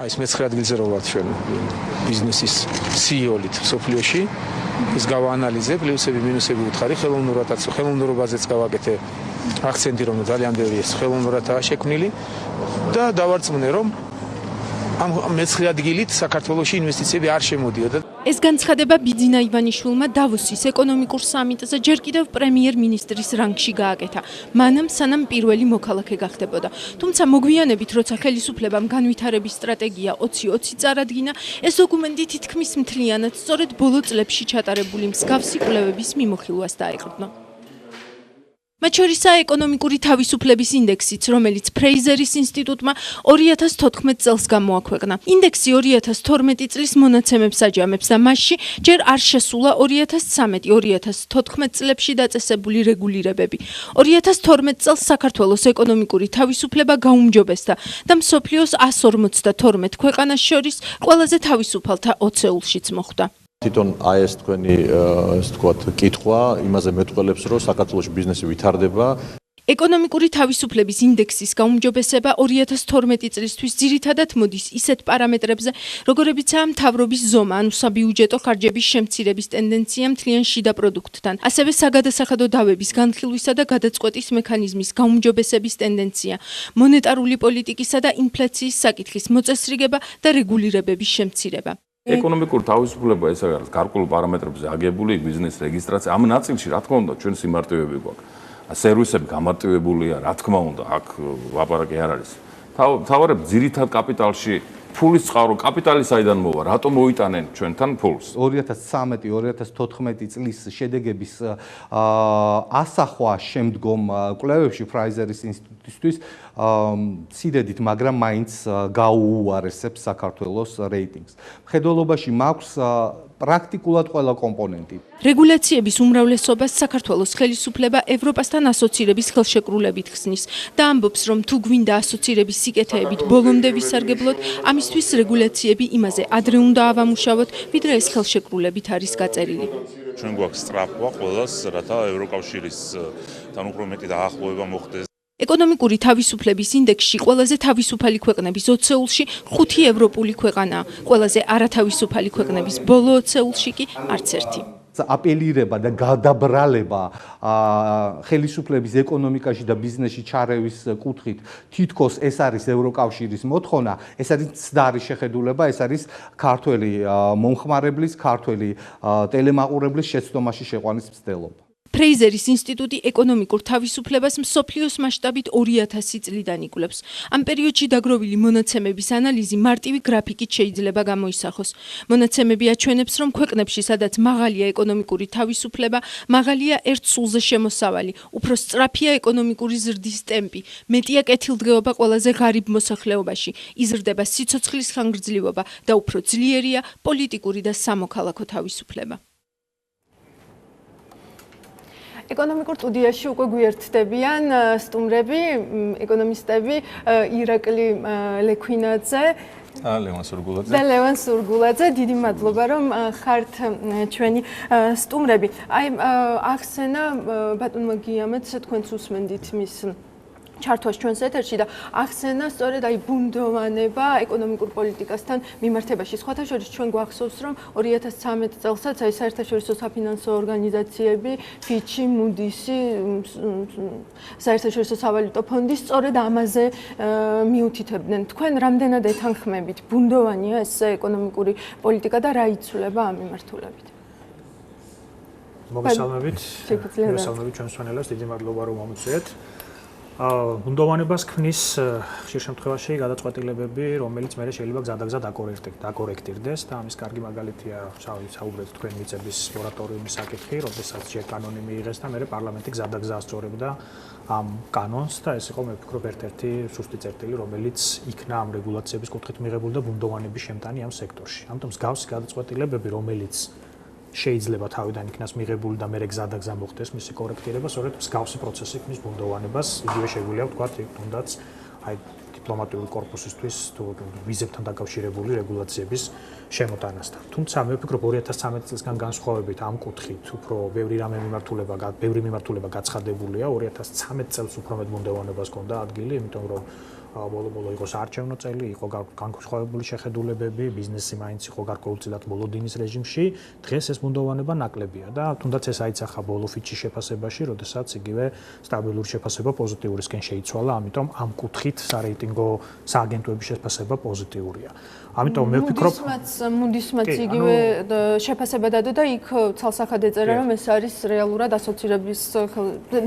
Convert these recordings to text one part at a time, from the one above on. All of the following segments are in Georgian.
ის მე-9 ადგილზე რო ვართ ჩვენ ბიზნესის CEO-ლით სოფლიოში. ის გავაანალიზე, პლუსები, მინუსები უთხარი, ხელოვნურობაზეც გავაკეთე აქცენტი, რომ ძალიან ბევრი ეს ხელოვნურადაა შექმნილი და დავარწმუნე, რომ ამ მე-9 ადგილით საქართველოში ინვესტიციები არ შემოდიოდა. ეს განცხადება ბიძინა ივანიშვილმა დავოსის ეკონომიკურ სამიტზე ჯერ კიდევ პრემიერ-მინისტრის რანგში გააკეთა, მანამ სანამ პირველი მოქალაქე გახდებოდა. თუმცა მოგვიანებით, როცა ხელისუფლებამ განვითარების სტრატეგია 2020 წარადგინა, ეს დოკუმენტი თითქმის მთლიანად სწორედ ბოლო წლებში ჩატარებული მსგავსი კვლევების მიმოხილვას დაეყრდნო. მათ შორისაა ეკონომიკური თავისუფლების ინდექსიც, რომელიც ფრეიზერის ინსტიტუტმა 2014 წელს გამოაქვეყნა. ინდექსი 2012 წლის მონაცემებს აჯამებს და მასში ჯერ არ შესულა 2013-2014 წლებში დაწესებული რეგულირებები. 2012 წელს საქართველოს ეკონომიკური თავისუფლება გაუმჯობესდა და მსოფლიოს 152 ქვეყანას შორის ყველაზე თავისუფალთა 20-ულშიც მოხვდა. თვითონ აი ეს თქვენი ასე ვთქვათ კითხვა იმაზე მეტყველებს, რომ საქართველოს ბიზნესი ვითარდება. ეკონომიკური თავისუფლების ინდექსის გაუმჯობესება 2012 წლისთვის ძირითადად მოდის ისეთ პარამეტრებზე, როგორებიცაა მთავრობის ზომა, ანუ საბიუჯეტო ხარჯების შემცირების ტენდენცია მთლიან შიდა პროდუქტთან, ასევე საგადასახადო დავების განხილვისა და გადაწყვეტის მექანიზმის გაუმჯობესების ტენდენცია, მონეტარული პოლიტიკისა და ინფლაციის საკითხის მოწესრიგება და რეგულირებების შემცირება. ეკონომიკური თავისუფლება ეს არის გარკვეულ პარამეტრებზე აგებული ბიზნეს რეგისტრაცია. ამ ნაწილში რა თქმა უნდა ჩვენ სიმარტივეები გვაქვს. სერვისები გამარტივებულია, რა თქმა უნდა, აქ ლაპარაკი არ არის. თავარებ ძირითად კაპიტალში ფულის წყარო, კაპიტალი საიდან მოვა, რატომ მოიტანენ ჩვენთან ფულს? 2013-2014 წლის შედეგების ასახვა შემდგომ კვლევებში ფრაიზერის ინსტიტუტისთვის სიდედით, მაგრამ მაინც გაუუარესებს საქართველოს რეიტინგს. მხედველობაში მაქვს პრაქტიკულად ყველა კომპონენტი. რეგულაციების უმრავლესობას საქართველოს ხელისუფლება ევროპასთან ასოცირების ხელშეკრულებით ხსნის და ამბობს, რომ თუ გვინდა ასოცირების სიკეთეებით ბოლომდე ვისარგებლოთ, ამისთვის რეგულაციები იმაზე ადრე უნდა ავამუშავოთ, ვიდრე ეს ხელშეკრულებით არის გაწერილი. ჩვენ გვაქვს სწრაფვა ყველას, რათა ევროკავშირისთან უფრო მეტი დაახლოება მოხდეს. ეკონომიკური თავისუფლების ინდექსში ყველაზე თავისუფალი ქვეყნების 20-ულში 5 ევროპული ქვეყანაა, ყველაზე არათავისუფალი ქვეყნების ბოლო 20-ულში კი არც ერთი. აპელირება და გადაბრალება ხელისუფლების ეკონომიკაში და ბიზნესში ჩარევის კუთხით თითქოს ეს არის ევროკავშირის მოთხოვნა, ეს არის ცდარი შეხედულება, ეს არის ქართველი მომხმარებლის, ქართველი ტელემაყურებლის შეცდომაში შეყვანის მცდელობა. ფრეიზერის ინსტიტუტი ეკონომიკურ თავისუფლებას მსოფლიოს მასშტაბით 2000 წლიდან იკვლევს. ამ პერიოდში დაგროვილი მონაცემების ანალიზი მარტივი გრაფიკით შეიძლება გამოისახოს. მონაცემები აჩვენებს, რომ ქვეყნებში, სადაც მაღალია ეკონომიკური თავისუფლება, მაღალია ერთ სულზე შემოსავალი, უფრო სწრაფია ეკონომიკური ზრდის ტემპი, მეტია კეთილდღეობა ყველაზე ღარიბ მოსახლეობაში, იზრდება სიცოცხლის ხანგრძლივობა და უფრო ძლიერია პოლიტიკური და სამოქალაქო თავისუფლება. ეკონომიკურ სტუდიაში უკვე გვიერთდებიან სტუმრები, ეკონომისტები ირაკლი ლექვინაძე და ლევან სურგულაძე. დიდი მადლობა, რომ ხართ ჩვენი სტუმრები. აი ახსენა ბატონმა გიამეც თქვენც უსმენდით მის ჩართვას ჩვენს ეთერში და ახსენა სწორედ აი ბუნდოვანება ეკონომიკურ პოლიტიკასთან მიმართებაში. სხვათა შორის ჩვენ გვახსოვს, რომ 2013 წელსაც აი საერთაშორისო საფინანსო ორგანიზაციები, ფიჩი, მუდისი, საერთაშორისო სავალუტო ფონდი სწორედ ამაზე მიუთითებდნენ. თქვენ რამდენად ეთანხმებით ბუნდოვანია ეს ეკონომიკური πολιτიკა და რა იცვლება ამ მიმართულებით? მოგესალმებით ჩვენს მსმენელებს, დიდი მადლობა რომ მომწვიეთ. ბუნდოვანებას ქმნის ხშირ შემთხვევაში გადაწყვეტილებები, რომელიც მე შეიძლება გზადაგზად დაკორექტირდეს და ამის კარგი მაგალითია საუბრეთ თქვენ მიწების მორატორიუმის საკითხი, როდესაც ჯერ კანონი მიიღეს და მე პარლამენტი გზადაგზა ასწორებდა ამ კანონს და ეს იყო მე ვფიქრობ ერთ-ერთი სუსტი წერტილი, რომელიც იქნა ამ რეგულაციების კუთხით მიღებული და ბუნდოვანების შემტანი ამ სექტორში. ამიტომ მსგავსი გადაწყვეტილებები, რომელიც შეიძლება თავიდან იქნას მიღებული და მე გზადაგზა მოხდეს მისი კორექტირება, სწორედ მსგავსი პროცესი ქმნის ბუნდოვანებას, იგივე შეგვიძლია ვთქვათ, თუნდაც აი დიპლომატიური კორპუსისთვის თუ ვიზებთან დაკავშირებული რეგულაციების შემოტანასთან. თუმცა მე ვფიქრობ 2013 წლისგან განსხვავებით ამ კუთხით უფრო ბევრი მიმართულება გაცხადებულია, 2013 წელს უფრო მეტ ბუნდოვანებას ჰქონდა ადგილი, იმიტომ რომ ბოლო-ბოლო იყო საარჩევნო წელი, იყო განსხვავებული შეხედულებები, ბიზნესი მაინც იყო გარკვეულწილად მოლოდინის რეჟიმში. დღეს ეს ბუნდოვანება ნაკლებია და თუნდაც ეს აიცახა ბოლო ფიჩის შეფასებაში, როდესაც იგივე სტაბილური შეფასება პოზიტიურისკენ შეიცვალა, ამიტომ ამ კუთხით სარეიტინგო სააგენტოების შეფასება პოზიტიურია. ამიტომ მე ვფიქრობ, მუდისმაც იგივე შეფასება დადო და იქ ცალსახად ეწერა, რომ ეს არის რეალურად ასოცირების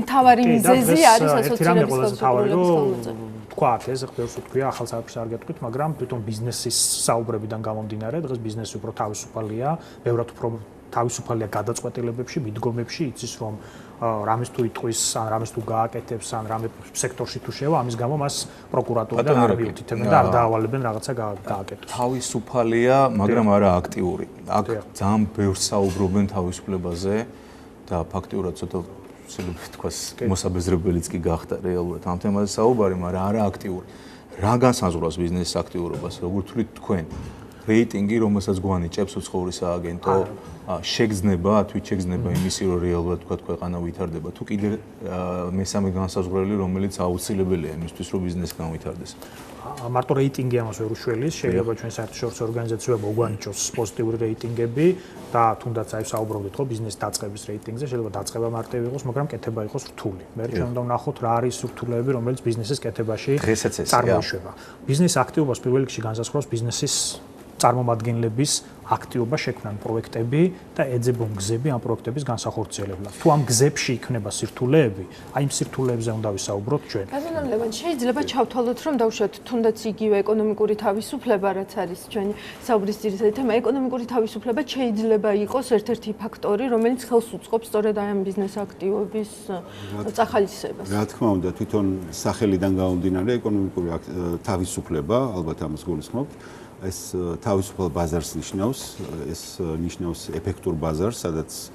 მთავარი მიზეზი არის ასოცირების ხელმძღვანელობის თქვათ, ეს ხბერს უთქვია, ახალ საერთაშორისო არ გეტყვით, მაგრამ თვითონ ბიზნესის საუბრებიდან გამომდინარე, დღეს ბიზნესი უფრო თავისუფალია, ბევრად უფრო თავისუფალია გადაწყვეტილებებში, მიდგომებში, იცის რომ რამეს თუ იტყვის, ან რამეს თუ გააკეთებს, ან რამე სექტორში თუ შევა, ამის გამო მას პროკურატურიდან არ მიუთითებენ და არ დაავალებენ რაღაცა გააკეთოს. თავისუფალია, მაგრამ არა აქტიური. აქ ძალიან ბევრს საუბრობენ თავისუფლებაზე და ფაქტიურად ცოტა თქვას მოსაბეზრებელიც კი გახდა რეალურად ამ თემაზე საუბარი, მაგრამ არა აქტიური. რა განსაზღვრავს ბიზნესის აქტიურობას, როგორ თვლით თქვენ? რეიტინგი, რომელსაც გვანიჭებს უცხოური სააგენტო, შეგრძნება, თვით შეგრძნება იმისი, რომ რეალურად თქვა ქვეყანა ვითარდება, თუ კიდე მესამე განსაზღვრელი, რომელიც აუცილებელია იმისთვის, რომ ბიზნესი განვითარდეს. მარტო რეიტინგი ამას ვერ უშველის, შეიძლება ჩვენ საერთაშორისო ორგანიზაციებმა მოგვანიჭოს პოზიტიური რეიტინგები და თუნდაც აი საუბრობდით ხო ბიზნეს დაწყების რეიტინგზე, შეიძლება დაწყება მარტივი იყოს, მაგრამ კეთება იყოს რთული. მე ჩვენ უნდა ვნახოთ რა არის რთულობები, რომელიც ბიზნესის კეთებაში წარმოიშვება. ბიზნეს აქტივობას პირველ რიგში განსაზღვრავს ბიზნესის წარმომადგენლების აქტივობა შექმნან პროექტები და ეძებონ გზები ამ პროექტების განსახორციელებლად. თუ ამ გზებში იქნება სირთულეები, აი იმ სირთულეებზე უნდა ვისაუბროთ ჩვენ. ბატონო ლევან, შეიძლება ჩავთვალოთ, რომ დავუშვათ თუნდაც იგივე ეკონომიკური თავისუფლება, რაც არის ჩვენი საუბრის ძირითადი თემა, ეკონომიკური თავისუფლება შეიძლება იყოს ერთ-ერთი ფაქტორი, რომელიც ხელს უწყობს სწორედ აი ამ ბიზნეს აქტივობის წახალისებას. რა თქმა უნდა, თვითონ სახელიდან გამომდინარე ეკონომიკური თავისუფლება, ალბათ ამას გულისხმობთ. ეს თავისუფალ ბაზარს ნიშნავს, ეს ნიშნავს ეფექტურ ბაზარს, სადაც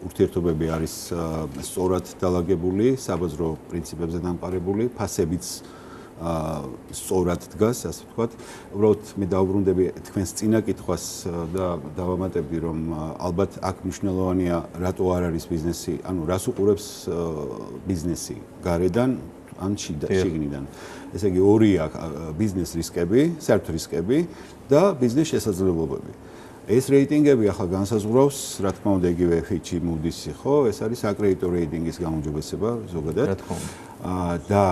ურთიერთობები არის სწორად დალაგებული, საბაზრო პრინციპებზე დამყარებული, ფასებიც სწორად დგას, ასე ვთქვათ. უბრალოდ მე დავუბრუნდები თქვენს წინა კითხვას და დავამატებდი, რომ ალბათ აქ მნიშვნელოვანია, რატო არ არის ბიზნესი, ანუ რას უყურებს ბიზნესი გარედან ან შიგნიდან. ესე იგი ორია ბიზნეს რისკები, საერთო რისკები და ბიზნეს შესაძლებლობები. ეს რეიტინგები ახლა განსაზღვრავს, რა თქმა უნდა, იგივე ფიჩი, მუდისი, ხო, ეს არის აკრედიტო რეიტინგის გაუმჯობესება ზოგადად. რა თქმა უნდა. და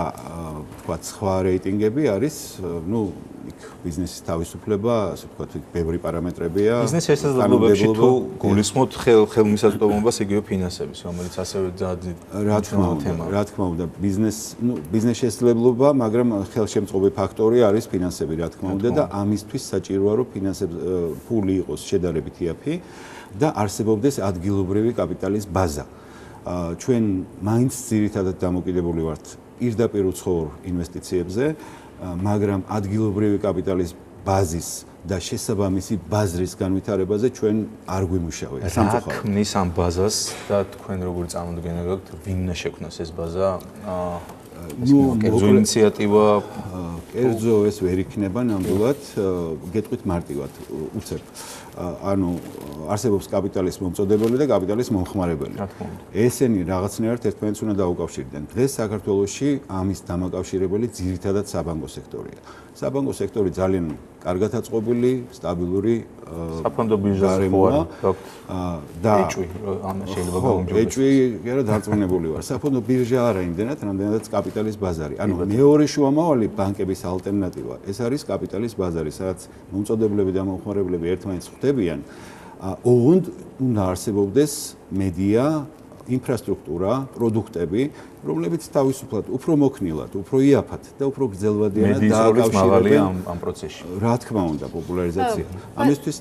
ვთქვათ, სხვა რეიტინგები არის, ну, იქ ბიზნესის თავისუფლება, ასე ვთქვათ, ბევრი პარამეტრებია. ბიზნეს შესაძლებლობებში თუ გულისხმობთ ხელმისაწვდომობას იგივე ფინანსების, რომელიც ასევე ძალიან რა თქმა უნდა, ბიზნეს შესაძლებლობა, მაგრამ ხელშემწყობი ფაქტორი არის ფინანსები, რა თქმა უნდა, და ამისთვის საჭიროა, რომ ფული იყოს შედარებით იაფი და არსებობდეს ადგილობრივი კაპიტალის ბაზა. ჩვენ მაინც ძირითადად დამოკიდებული ვართ პირდაპირ უცხოურ ინვესტიციებზე, მაგრამ ადგილობრივი კაპიტალის ბაზის და შესაბამისი ბაზრის განვითარებაზე ჩვენ არ გვიმუშავებთ. სამწუხაროდ. ქმნის ამ ბაზას და თქვენ როგორ წამოდგენა გაქვთ, ვინ უნდა შექმნას ეს ბაზა? კერძო ინიციატივა, კერძო ეს ვერ იქნება ნამდვილად, გეტყვით მარტივად, უცებ. ანუ არსებობს კაპიტალის მომწოდებელი და კაპიტალის მომხმარებელი. ესენი რაღაცნაირად ერთმანეთს უნდა დაუკავშირდნენ. დღეს საქართველოში ამის დამაკავშირებელი ძირითადად საბანკო სექტორია. საბანკო სექტორი ძალიან კარგად აწყობილი, სტაბილური საფონდო ბირჟაზე ხوار და ეჭვი შეიძლება გამომჯობესდეს. ეჭვი არა დარწმუნებული ვარ. საფონდო ბირჟა არა იმდენად, რამდენადაც კაპიტალის ბაზარი. ანუ მეორე შუამავალი ბანკების ალტერნატივა. ეს არის კაპიტალის ბაზარი, სადაც მომწოდებლები და მომხმარებლები ერთმანეთს ხვდებიან. ოღონდ უნდა არსებობდეს მედია, ინფრასტრუქტურა, პროდუქტები, რომლებიც თავისუფლად, უფრო მოქნილად, უფრო იაფად და უფრო გრძელვადიანად დააკავშირებენ ამ პროცესში. რა თქმა უნდა, პოპულარიზაცია. ამისთვის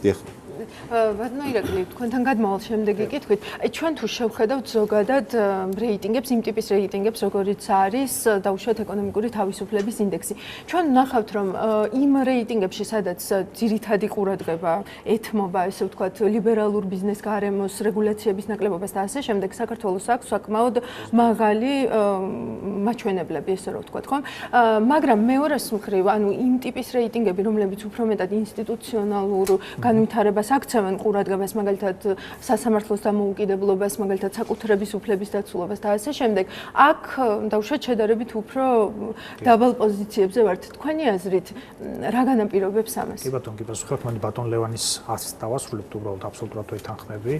ბატონო ირაკლი, თქვენთან გადმავალ შემდეგი კითხვით, აი ჩვენ თუ შევხედავთ ზოგადად რეიტინგებს, იმ ტიპის რეიტინგებს, როგორიც არის დაუშვათ ეკონომიკური თავისუფლების ინდექსი. ჩვენ ვნახავთ, რომ იმ რეიტინგებში, სადაც ძირითადი ყურადღება ეთმობა, ესე ვთქვათ, ლიბერალურ ბიზნეს გარემოს, რეგულაციების ნაკლებობას და ასე შემდეგ, საქართველოს აქვს საკმაოდ მაღალი მაჩვენებლები, ესე რომ ვთქვათ, ხომ? მაგრამ მეორეს მხრივ, ანუ იმ ტიპის რეიტინგები, რომლებიც უფრო მეტად ინსტიტუციონალურ განვითარებას რას აქცევენ ყურადღებას, მაგალითად სასამართლოს დამოუკიდებლობას, მაგალითად საკუთრების უფლების დაცულობას და ასე შემდეგ. აქ დაუშვათ შედარებით უფრო დაბალ პოზიციებზე ვართ. თქვენი აზრით, რა განაპირობებს ამას? კი ბატონო, კი პასუხობთ, მანდ ბატონ ლევანის არცს დავასრულებთ, უბრალოდ აბსოლუტურად ვეთანხმები.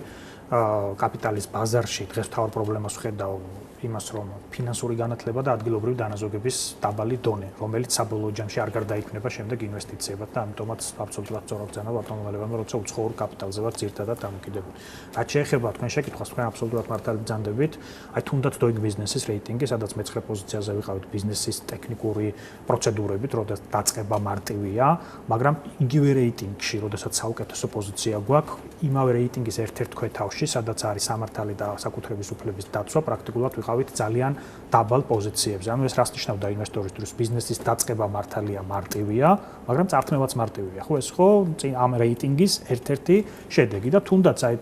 კაპიტალის ბაზარში დღეს თავარ პრობლემას ვხედავ იმას, რომ ფინანსური განათლება და ადგილობრივი დანაზოგების დაბალი დონე, რომელიც საბოლოო ჯამში არ გარდაიქმნება შემდეგ ინვესტიციებად და ამიტომაც აბსოლუტურად სწორად ძანა ბატონო ლევანი, როცა უცხოურ კაპიტალზე ვართ ძირთადად დამოკიდებული. რაც შეეხება თქვენ შეკითხვას, თქვენ აბსოლუტურად მართალი ბრძანდებით, აი თუნდაც Doing Business-ის რეიტინგი, სადაც მე-9 პოზიციაზე ვიყავით ბიზნესის ტექნიკური პროცედურებით, როდესაც დაწყება მარტივია, მაგრამ იგივე რეიტინგში, როდესაც საუკეთესო პოზიცია გვაქვს, იმავე რეიტინგის ერთ-ერთ ქვეთავში, სადაც არის სამართალი და საკუთრების უფლების დაცვა, პრაქტიკულად ვიყავით ძალიან დაბალ პოზიციებზე. ანუ ეს რას ნიშნავდა ინვესტორისთვის? ბიზნესის დაწყება მართალია, მარტივია, მაგრამ წარქმევაც მარტივია. ხო, ეს ხო ამ რეიტინგის ერთ-ერთი შედეგი და თუნდაც აი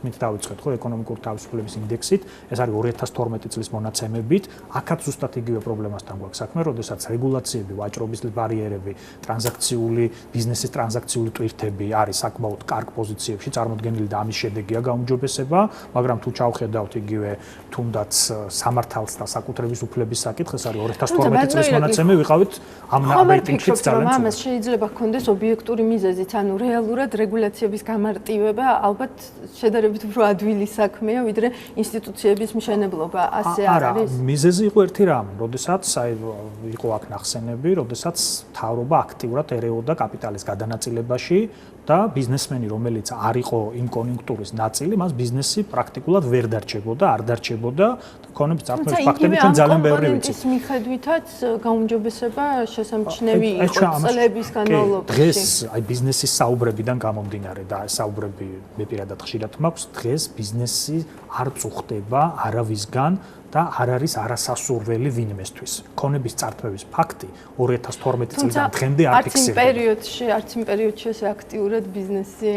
მით დავიწყეთ ხო ეკონომიკური თავისუფლების ინდექსით, ეს არის 2012 წლის მონაცემებით, აქაც ზუსტად იგივე პრობლემასთან გვაქვს საქმე, როდესაც რეგულაციები, ვაჭრობის ბარიერები, ტრანზაქციული ბიზნესის ტრანზაქციული ტვირთები არის საკმაოდ კარგ პოზიციებში წარმოდგენილი და ამის შედეგია გაუმჯობესება, მაგრამ თუ ჩავხედავთ იგივე თუნდაც სამართალს და საკუთრების უფლების საკითხს, არის 2012 წლის მონაცემი, ვიყავით ამ რეიტინგშიც ძალიან ამას შეიძლება ჰქონდეს ობიექტური მიზეზიც, ანუ რეალურად რეგულაციების გამარტივება ალბათ შედარებით უფრო ადვილი საქმეა, ვიდრე ინსტიტუციების მშენებლობა, ასე არ არის? არა, მიზეზი იყო ერთი რამ, როდესაც იყო აქ ნახსენები, როდესაც მთავრობა აქტიურად ერეოდა კაპიტალის გადანაწილებაში და ბიზნესმენი, რომელიც არ იყო იმ კონიუნქტურის ნაწილი, მას ბიზნესი პრაქტიკულად ვერ დარჩებოდა, არ დარჩებოდა და ქონების წარქმევის ფაქტები ჩვენ ძალიან ბევრი ვიცით. ის მიხედვითაც გაუმჯობესება შესამჩნევი იყო წლების განმავლობაში. დღეს აი ბიზნესის საუბრებიდან გამომდინარე და საუბრები მე პირადად ხშირად მაქვს, დღეს ბიზნესი არ წუხდება არავისგან და არ არის არასასურველი ვინმესთვის. ქონების წარქმევის ფაქტი 2012 წლიდან დღემდე არ ფიქსირდება. არც იმ პერიოდში ესე აქტიურად ბიზნესი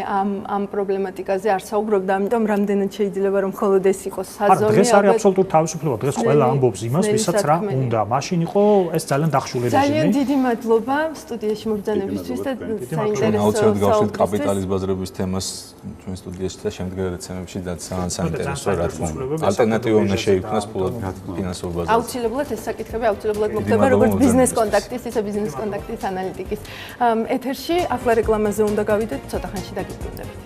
ამ პრობლემატიკაზე არ საუბრობდა, ამიტომ რამდენად შეიძლება რომ მხოლოდ ეს იყოს საზომი. დღეს არის აბსოლუტური თავისუფლება, დღეს ყველა ამბობს იმას, ვისაც რა უნდა. მაშინ იყო ეს ძალიან დახშული რეჟიმი. ძალიან დიდი მადლობა სტუდიაში მობრძანებისთვის და საინტერესო აუცილებლად გავშლით კაპიტალის ბაზრების თემას ჩვენ სტუდიაში და შემდგარ ეცემებში და ძალიან საინტერესოა რა თქმა უნდა. ალტერნატივა უნდა შეიქმნას ფინანსურ ბაზარზე. აუცილებლად ეს საკითხები აუცილებლად მოხდება როგორც ბიზნეს კონტაქტის, ისე ბიზნეს კონტაქტის ანალიტიკის ეთერში. ახლა რეკლამაზე უნდა გავიდეთ, ცოტა ხანში დაგიბრუნდებით.